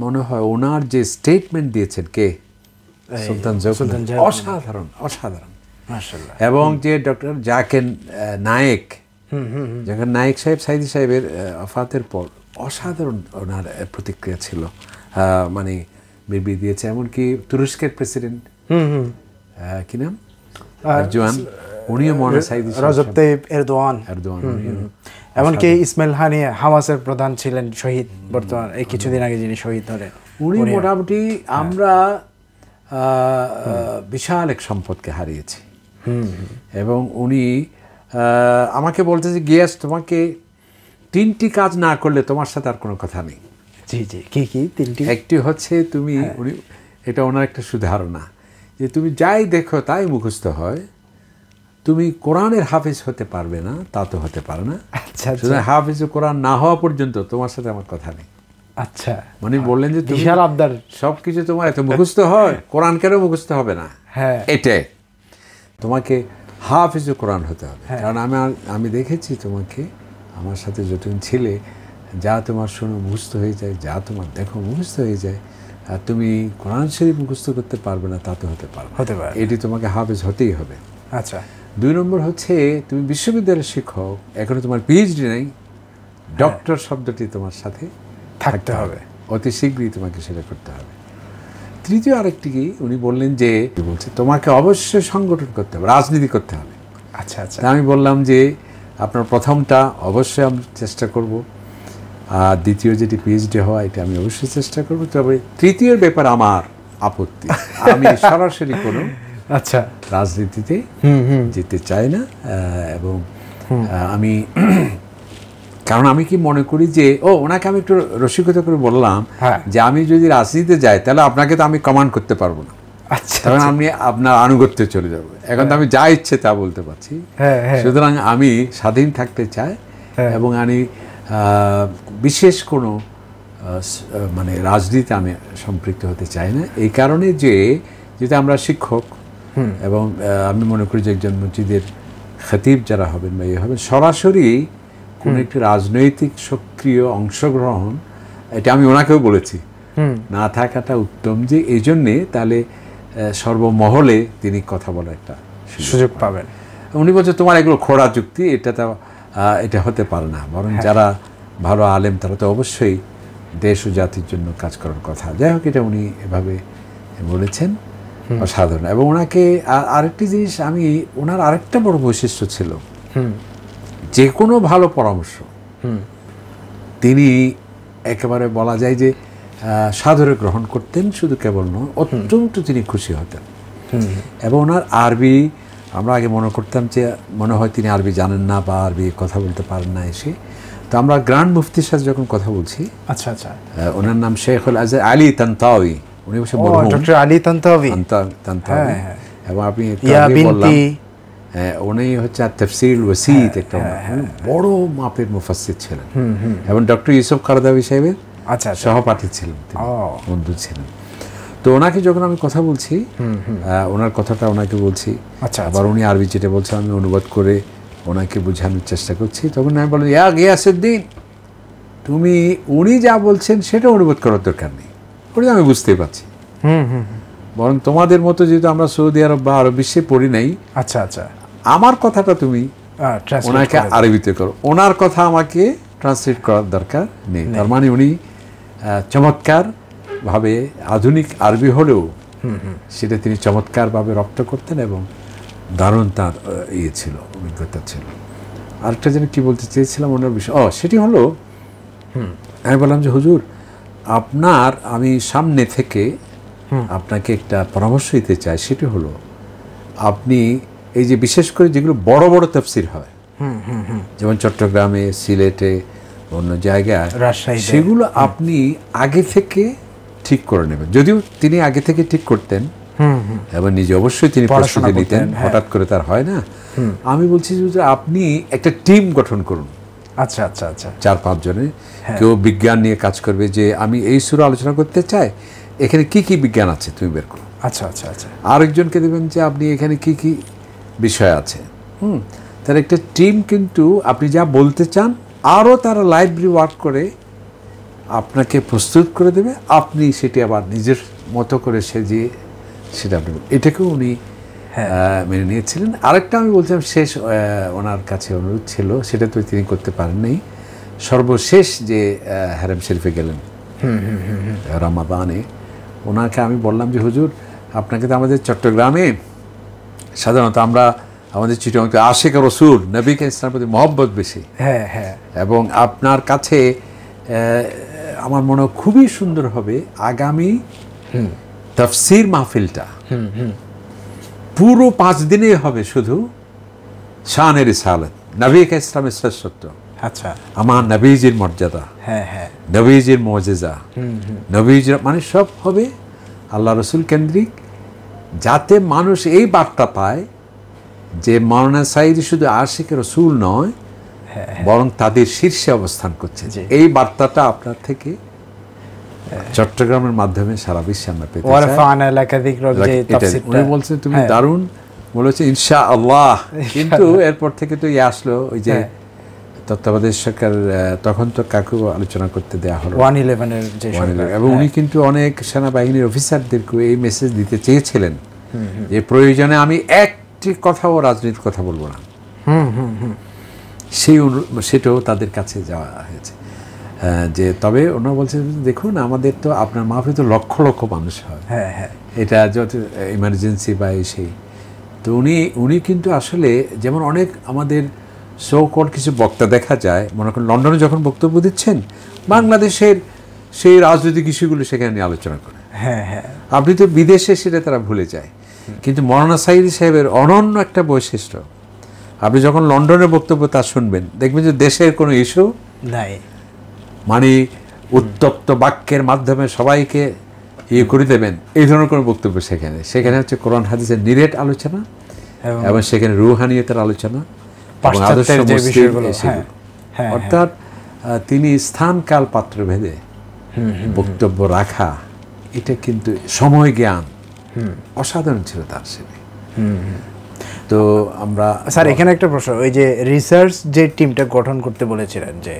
মনে হয় ওনার যে স্টেটমেন্ট দিয়েছেন কে, সুলতান জোক, অসাধারণ অসাধারণ মাশাআল্লাহ। এবং যে ডক্টর জাকির নায়েক, জাকির নায়েক সাহেব সাঈদী সাহেবের ওফাতের পর অসাধারণ ওনার প্রতিক্রিয়া ছিল, মানে বিবি দিয়েছে। এমনকি তুরস্কের প্রেসিডেন্ট কি নাম, এরদোয়ান, উনিও মনে সাঈদী রজব তাইয়িব এরদোয়ান, এমনকি ইসমাইল হানিয়া হামাসের প্রধান ছিলেন, শহীদ, বর্তমান এই কিছুদিন আগে যিনি শহীদ হলেন। উনি মোটামুটি আমরা বিশাল এক সম্পদকে হারিয়েছি। এবং উনি আমাকে বলতে যে গিয়াস, তোমাকে 3টি কাজ না করলে তোমার সাথে আর কোনো কথা নেই। জি জি, কি কি 3টি? একটি হচ্ছে তুমি, উনি এটা ওনার একটা সুধারণা, যে তুমি যাই দেখো তাই মুখস্থ হয়, তুমি কোরআনের হাফেজ হতে পারবে না, তা তো হতে পারে না। আচ্ছা, হাফেজ কোরআন না হওয়া পর্যন্ত তোমার সাথে আমার কথা নেই। আচ্ছা, মানে বললেন যে বিশাল আবদার, সবকিছু তোমার এত মুখস্থ হয়, কোরআন কেন মুখস্থ হবে না? হ্যাঁ, এটাই তোমাকে হাফেজ কোরআন হতে হবে। কারণ আমি দেখেছি তোমাকে, আমার সাথে যতদিন ছিলে, যা তোমার শোনো মুখস্থ হয়ে যায়, যা তোমার দেখো মুখস্থ হয়ে যায়। তুমি কোরআন শরীফ মুখস্থ করতে পারবে না, তা তো হতে পারবে, এটি তোমাকে হাফেজ হতেই হবে। আচ্ছা। 2 নম্বর হচ্ছে তুমি বিশ্ববিদ্যালয়ের শিক্ষক, এখনো তোমার পিএইচডি নেই, ডক্টর শব্দটি তোমার সাথে থাকতে হবে, অতি শীঘ্রই তোমাকে সেটা করতে হবে। তৃতীয় আরেকটি কি উনি বললেন যে বলছে তোমাকে অবশ্যই সংগঠন করতে হবে, রাজনীতি করতে হবে। আচ্ছা আচ্ছা। আমি বললাম যে আপনার প্রথমটা অবশ্যই আমি চেষ্টা করব, আর দ্বিতীয় যেটি পিএইচডি হওয়া এটা আমি অবশ্যই চেষ্টা করব, তবে তৃতীয় ব্যাপার আমার আপত্তি, আমি সরাসরি কোনো আচ্ছা রাজনীতিতে যেতে চাই না। এবং আমি কারণ আমি কি মনে করি যে ওনাকে আমি একটু রসিকতা করে বললাম যে আমি যদি রাজনীতিতে যাই তাহলে আপনাকে তো আমি কমান্ড করতে পারবো না, আচ্ছা, তখন আমি আপনার আনুগত্যে চলে যাব। এখন তো আমি যা ইচ্ছে তা বলতে পারছি, সুতরাং আমি স্বাধীন থাকতে চাই এবং আমি বিশেষ কোনো মানে রাজনীতি আমি সম্পৃক্ত হতে চাই না। এই কারণে যে যেটা আমরা শিক্ষক এবং আমি মনে করি যে একজন মসজিদের খতিব যারা হবেন বা হবেন, সরাসরি কোনো একটি রাজনৈতিক সক্রিয় অংশগ্রহণ, এটা আমি ওনাকেও বলেছি, না থাকাটা উত্তম, যে এই জন্যে তাহলে সর্বমহলে তিনি কথা বলার একটা সুযোগ পাবেন। উনি বলছে তোমার এগুলো খোড়া যুক্তি, এটা হতে পারে না, বরং যারা ভালো আলেম তারা তো অবশ্যই দেশ ও জাতির জন্য কাজ করার কথা। যাই হোক, এটা উনি এভাবে বলেছেন, অসাধারণ। এবং ওনাকে আরেকটি জিনিস, আমি ওনার আরেকটা বড় বৈশিষ্ট্য ছিল, যে কোনো ভালো পরামর্শ তিনি একেবারে বলা যায় যে সাদরে গ্রহণ করতেন, শুধু কেবল নয়, অত্যন্ত তিনি খুশি হতেন। এবং ওনার আরবি, আমরা আগে মনে করতাম যে মনে হয় তিনি আরবি জানেন না বা আরবি কথা বলতে পারেন না এসে, তো আমরা গ্র্যান্ড মুফতির সাথে যখন কথা বলছি, আচ্ছা আচ্ছা, ওনার নাম শেখুল আজহার আলী তানতাওয়ি, উনি বসে ডক্টর আলী তানতাওয়ি, এবং আপনি বললাম উনি হচ্ছে তাফসীর ওয়াসিত একটা বড় মাপের মুফাসসির ছিলেন, এবং ডক্টর ইউসুফ কারদাবি সাহেবের সহপাঠী ছিলেন, বন্ধু ছিলেন। তো ওনাকে যখন আমি কথা বলছি, ওনার কথাটা ওনাকে বলছি, আবার উনি আরবি যেটা বলছেন আমি অনুবাদ করে ওনাকে বোঝানোর চেষ্টা করছি, তখন আমি বললাম ইয়া গিয়াসউদ্দিন, তুমি উনি যা বলছেন সেটা অনুবাদ করার দরকার নেই, ওটা আমি বুঝতেই পারছি, বরং তোমাদের মতো যেহেতু আমরা সৌদি আরব বা আরব বিশ্বে পড়ি নাই, আচ্ছা আচ্ছা, আমার কথাটা তুমি ওনাকে আরবিতে করো, ওনার কথা আমাকে ট্রান্সলেট করার দরকার নেই। তার মানে উনি চমৎকার ভাবে আধুনিক আরবি হলেও সেটা তিনি চমৎকারভাবে রপ্ত করতেন এবং দারুণ তার ছিল, অভিজ্ঞতা ছিল। আরেকটা যেন কি বলতে চেয়েছিলাম ওনার বিষয়, সেটি হলো আমি বললাম যে হুজুর, আপনার আমি সামনে থেকে আপনাকে একটা পরামর্শ দিতে চাই, সেটি হলো আপনি এই যে বিশেষ করে যেগুলো বড় বড় তাফসীর হয়, যেমন চট্টগ্রামে, সিলেটে, অন্য জায়গায়, সেগুলো আপনি আগে থেকে ঠিক করে নেবেন। যদিও তিনি আগে থেকে ঠিক করতেন এবং নিজে অবশ্যই তিনি প্রস্তুতি নিতেন, হঠাৎ করে তার হয় না। আমি বলছি যে আপনি একটা টিম গঠন করুন, আচ্ছা আচ্ছা আচ্ছা, 4-5 জনের, কেউ বিজ্ঞান নিয়ে কাজ করবে, যে আমি এই সূরা আলোচনা করতে চাই, এখানে কি কি বিজ্ঞান আছে তুমি বের করো। আচ্ছা আচ্ছা আচ্ছা, আরেকজনকে দেবেন যে আপনি এখানে কি কি বিষয় আছে। তার একটা টিম, কিন্তু আপনি যা বলতে চান আরও তারা লাইব্রেরি ওয়ার্ক করে আপনাকে প্রস্তুত করে দেবে, আপনি সেটি আবার নিজের মতো করে সেজিয়ে সেটা আপনি, এটাকেও উনি মেনে নিয়েছিলেন। আরেকটা আমি বলছিলাম শেষ, ওনার কাছে অনুরোধ ছিল, সেটা তো তিনি করতে পারেন নাই, সর্বশেষ যে হারাম শরীফে গেলেন রমাদানে, ওনাকে আমি বললাম যে হুজুর, আপনাকে তো আমাদের চট্টগ্রামে সাধারণত আমরা আমাদের চিঠি আশিক রসুল নবীকে ইসলামের প্রতি মহব্বত বেশি, এবং আপনার কাছে আমার মনে হয় খুবই সুন্দর হবে আগামী তাফসীর মাহফিলটা পুরো 5 দিনে হবে শুধু শানের রিসালাত, নবীকে ইসলামের শ্রেষ্ঠত্ব, আচ্ছা, আমার নবীজির মর্যাদা, নবীজির মুজিজা, নবীজির মানে সব হবে আল্লাহ রসুল কেন্দ্রিক, যাতে মানুষ এই বার্তা পায় যে মাওলানা সাঈদী শুধু আশিক রসুল নয়, বরং তাদের শীর্ষে অবস্থান করছে। এই বার্তাটা আপনার থেকে চট্টগ্রামের মাধ্যমে সারা বিশ্বে আমরা পেতে চাই। উনি বলছেন তুমি দারুণ বলেছে ইনশাআল্লাহ, কিন্তু এরপর থেকে তো আসলো ওই যে তত্ত্বাবধায়ক সরকার, তখন তো কাকু আলোচনা করতে দেওয়া হলো 111-এর যে সরকার। এবং উনি কিন্তু অনেক সেনাবাহিনীর অফিসারদেরকে এই মেসেজ দিতে চেয়েছিলেন যে প্রয়োজনে আমি একটি কথাও রাজনীতির কথা বলবো না। সেটাও তাদের কাছে যাওয়া হয়েছে, যে তবে ওনারা বলছেন দেখুন আমাদের তো আপনার মাহফিলে তো লক্ষ লক্ষ মানুষ হয়, এটা যত ইমার্জেন্সি বা সেই, তো উনি কিন্তু আসলে যেমন অনেক আমাদের সো-কল্ড কিছু বক্তা দেখা যায়, মনে করেন লন্ডনে যখন বক্তব্য দিচ্ছেন বাংলাদেশের সেই রাজনৈতিক ইস্যুগুলো সেখানে নিয়ে আলোচনা করে, আপনি তো বিদেশে সেটা তারা ভুলে যায়। কিন্তু মৌলানা সাঈদী সাহেবের অনন্য একটা বৈশিষ্ট্য, আপনি যখন লন্ডনের বক্তব্য তা শুনবেন দেখবেন যে দেশের কোনো ইস্যু নাই, মানে উত্তপ্ত বাক্যের মাধ্যমে সবাইকে ইয়ে করে দেবেন এই ধরনের কোনো বক্তব্য সেখানে হচ্ছে কোরআন হাদিসের নিরেট আলোচনা এবং সেখানে রুহানিয়তের আলোচনা, অর্থাৎ তিনি স্থান কাল পাত্র ভেদে বক্তব্য রাখা, এটা কিন্তু সময় জ্ঞান অসাধারণ ছিল তার সেদিন। তো আমরা স্যার এখানে একটা প্রশ্ন, ওই যে রিসার্চ যে টিমটা গঠন করতে বলেছিলেন যে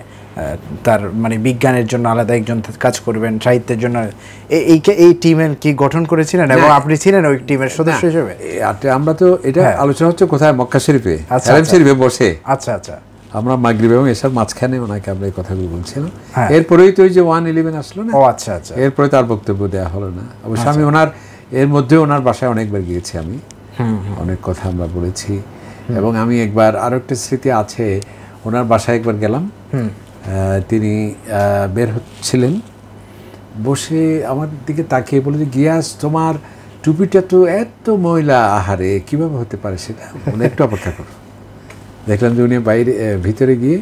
তার মানে বিজ্ঞানের জন্য আলাদা একজন কাজ করবেন, সাহিত্যের জন্য, এই টিমের কি গঠন করেছিলেন এবং আপনি ছিলেন ওই টিমের সদস্য হিসেবে? আমরা তো এটা আলোচনা হচ্ছে কোথায়, মক্কা শরীফে, হারাম শরীফে বসে। আচ্ছা আচ্ছা, আমরা মাগরিব এবং এসার মাঝখানে ওনাকে আমরা এই কথাগুলো বলছিলাম। এরপরেই তো ওই যে 111 আসলো না, আচ্ছা আচ্ছা, এরপরে তার বক্তব্য দেওয়া হলো না। অবশ্য আমি ওনার এর মধ্যে ওনার বাসায় অনেকবার গিয়েছি, আমি অনেক কথা আমরা বলেছি। এবং আমি একবার আরো একটা স্মৃতি আছে, ওনার বাসায় একবার গেলাম, তিনি বের হচ্ছিলেন, বসে আমার দিকে তাকিয়ে বলে যে গিয়াস তোমার টুপিটা তো এত ময়লা, আহারে কিভাবে হতে পারে সেটা, একটু অপেক্ষা করো। দেখলাম যে উনি ভিতরে গিয়ে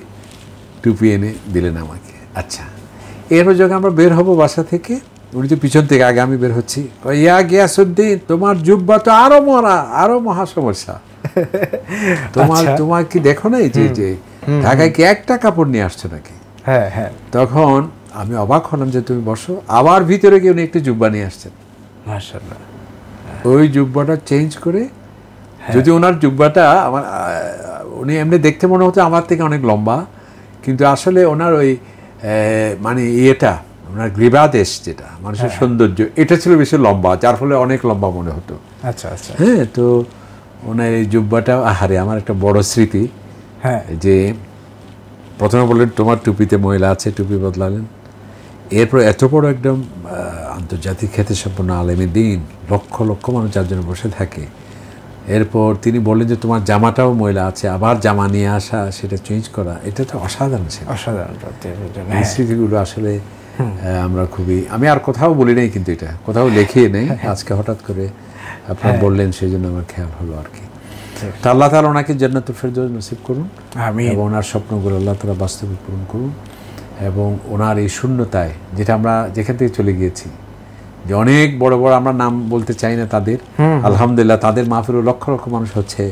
টুপি এনে দিলেন আমাকে। আচ্ছা, এরপর যখন আমরা বের হব বাসা থেকে, উনি তো পিছন থেকে, আগে আমি বের হচ্ছি, ইয়া গিয়াসউদ্দিন তোমার জুব্বা তো আরো মহা সমস্যা, তোমার কি দেখো না এই যে ঢাকায় কি একটা কাপড় নিয়ে আসছো নাকি? তখন আমি অবাক হলাম যে তুমি বসো, আবার ভিতরে গিয়ে উনি একটু জুব্বা নিয়ে আসছেন, মাশাআল্লাহ। ওই জুব্বাটা চেঞ্জ করে, যদি ওনার জুব্বাটা আমার, উনি এমনি দেখতে মনে হতো আমার থেকে অনেক লম্বা, কিন্তু আসলে ওনার ওই মানে ইয়েটা, ওনার গ্রীবাদেশ যেটা মানুষের সৌন্দর্য, এটা ছিল বেশি লম্বা, যার ফলে অনেক লম্বা মনে হতো। আচ্ছা আচ্ছা, হ্যাঁ, তো ওনার এই জুব্বাটা, আহারে আমার একটা বড় স্মৃতি, যে প্রথমে বললেন তোমার টুপিতে ময়লা আছে, টুপি বদলালেন। এরপর এত বড় একদম আন্তর্জাতিক খ্যাতিসম্পন্ন আলেমে দিন, লক্ষ লক্ষ মানুষ যার জন্য বসে থাকে, এরপর তিনি বললেন যে তোমার জামাটাও ময়লা আছে, আবার জামা নিয়ে আসা, সেটা চেঞ্জ করা, এটা তো অসাধারণ ছিল। অসাধারণ স্মৃতিগুলো আসলে আমরা খুবই, আমি আর কোথাও বলি নাই, কিন্তু এটা কোথাও লিখিয়ে নেই, আজকে হঠাৎ করে আপনারা বললেন, সেই জন্য আমার খেয়াল হলো আর কি। তো আল্লাহ তাআলা ওনাকে জান্নাতুল ফেরদৌস নসিব করুন, এবং ওনার স্বপ্নগুলো আল্লাহ তাআলা বাস্তবে পূরণ করুন, এবং ওনার এই শূন্যতায়, যেটা আমরা যেখান থেকে চলে গিয়েছি, যে অনেক বড় বড়, আমরা নাম বলতে চাই না তাদের, আলহামদুলিল্লাহ তাদের মাহফিলে লক্ষ লক্ষ মানুষ হচ্ছে,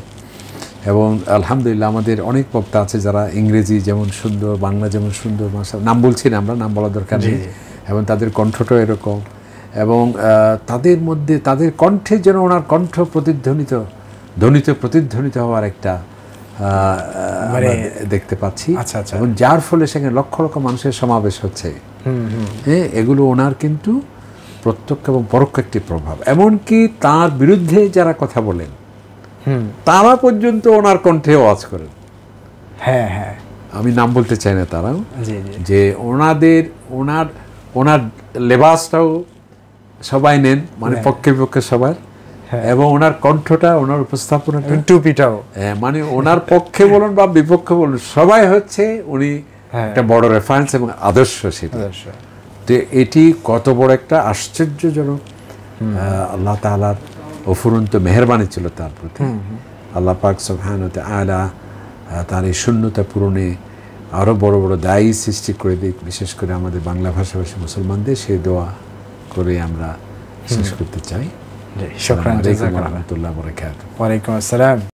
এবং আলহামদুলিল্লাহ আমাদের অনেক বক্তা আছে যারা ইংরেজি যেমন সুন্দর, বাংলা যেমন সুন্দর, নাম বলছি না, আমরা নাম বলার দরকার নেই, এবং তাদের কণ্ঠটাও এরকম, এবং তাদের মধ্যে তাদের কণ্ঠে যেন ওনার কণ্ঠ প্রতিধ্বনিত হওয়ার একটা দেখতে পাচ্ছি, এবং যার ফলে সেখানে লক্ষ লক্ষ মানুষের সমাবেশ হচ্ছে। হ্যাঁ, এগুলো ওনার কিন্তু প্রত্যক্ষ এবং পরোক্ষ একটি প্রভাব। এমনকি তার বিরুদ্ধে যারা কথা বলেন তারা পর্যন্ত ওনার কণ্ঠে ওয়াজ করেন। হ্যাঁ হ্যাঁ, আমি নাম বলতে চাই না, তারাও, যে ওনার লেবাসটাও সবাই নেন, মানে পক্ষে বিপক্ষে সবার, এবং ওনার কণ্ঠটা, ওনার উপস্থাপনাটা, টুপিটাও, মানে ওনার পক্ষে বলুন বা বিপক্ষে বলুন, সবাই হচ্ছে উনি একটা বড় রেফারেন্স এবং আদর্শ। সেটা তো এটি কত বড় একটা আশ্চর্যজনক আল্লাহ তাআলার অফুরন্ত মেহেরবানি ছিল তার প্রতি। আল্লাহ পাক সুবহানাহু ওয়া তাআলা তার এই শূন্যতা পূরণে আরও বড় বড় দায়ী সৃষ্টি করে দিক, বিশেষ করে আমাদের বাংলা ভাষাভাষী মুসলমানদের, সেই দোয়া করে আমরা শেষ করতে চাই। শুকরান, জাযাকাল্লাহ, ওয়া রাহমাতুল্লাহি ওয়া বারাকাতুহু। ওয়া আলাইকুম আসসালাম।